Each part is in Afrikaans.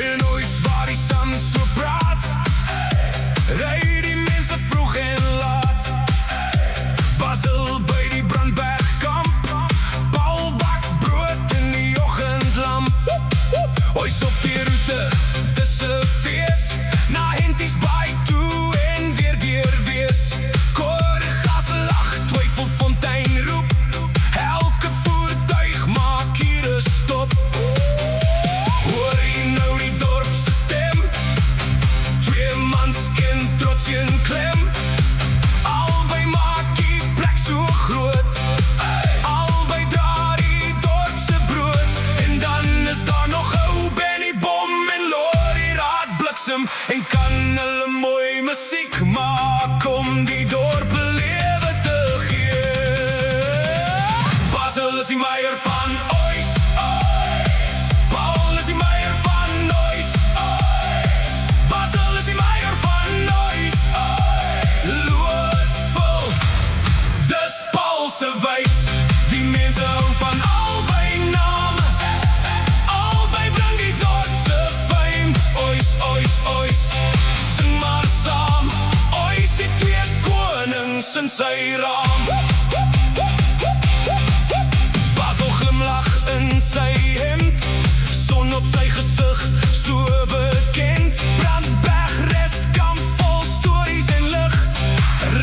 En ooit waar die son so braad, ry die mense vroeg en laat. Basil by die Brandbergkamp, Paul bak brood in die oggendlamp. Ois op die route, dis 'n fees, na Henties Baai toe en weer deur wees. Koregas lag, Twyfelfontein roep, elke voertuig maak hier 'n stop. Hoor jy nou die dorp se stem? Twee mans in trots en klem, albei maak die plek so groot, albei dra die dorp se brood. En dan is daar nog ou Benny Bom en Lori Raad Bliksem, en kan hulle mooi musiek maak om die dorp lewe te gee. Basil is die meier van Ois, Paul is die meier van Ois, Basil is die meier van Ois, Loodsville, dis Paul se wys. Die mense hou van albei name, albei bring die dorp se fame. Ois, ois, ois, sing maar saam, Ois het twee konings in sy raam. Basil glimlag in sy hemd, son op sy gesig, so bekend. Brandberg restkamp vol stories en lig,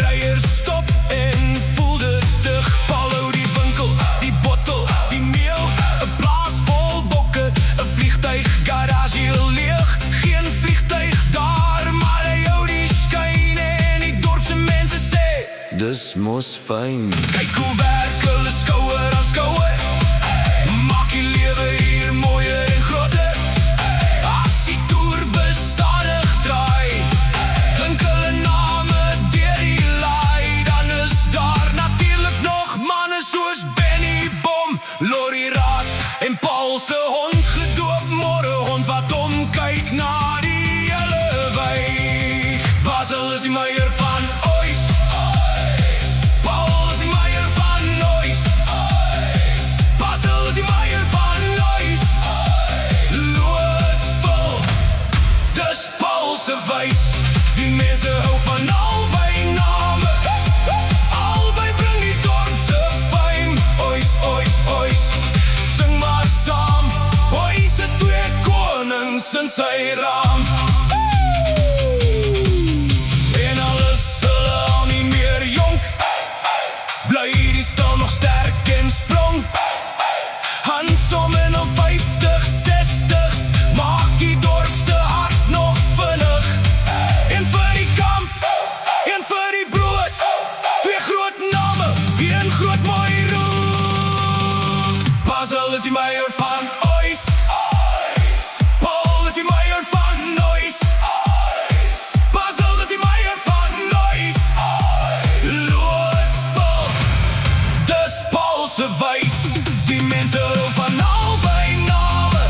ryers stop en voel dit dig. Paul hou die winkel, die bottel, die meel, 'n plaas vol bokke, 'n vliegtuig garage heel leeg. Geen vliegtuig daar, maar hy hou die skyn, en die dorpse mense sê, dis mos fyn. Kyk hoe werk hulle skouer aan skouer, maak die lewe hier mooier en groter. As die toer bestadig draai, klink hulle name deur die laai. Dan is daar natuurlijk nog manne soos Benny Bom, Lori Raad en Paul se hond, gedoop Morrehond, wat omkyk na die hele wijk. Basil is die meier van Ois, Paul is die meier van Ois, Basil is die meier van Ois, Loodsville, dis Paul se wys. Die mense hou van albei name, albei bring die dorp se fame. Ois, ois, ois, sing maar saam, Ois het twee konings in sy raam. En alles hulle al nie meer jonk, bly die stal nog sterk en sprong. Handsom en op 50, 60's, maak die dorp se hart nog vinnig. En vir die kamp, en vir die brood, twee groot name, een groot mooi roep. Basil is die meier van Ois, Paul is die meier van Ois, Basil is die meier van Ois, Loodsville, dis Paul se wys. Die mense hou van albei name,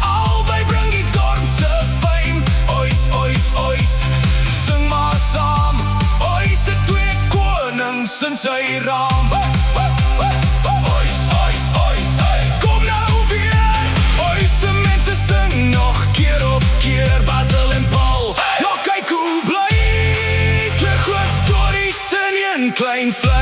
albei bring die dorp se fame. Ois, ois, ois, sing maar saam, Ois het twee konings in sy raam. Ois, ois, ois, kom nou weer, Ois se mense sing nog keer op keer. Basil en Paul, ja kyk hoe bly, twee groot stories in een klein vlek.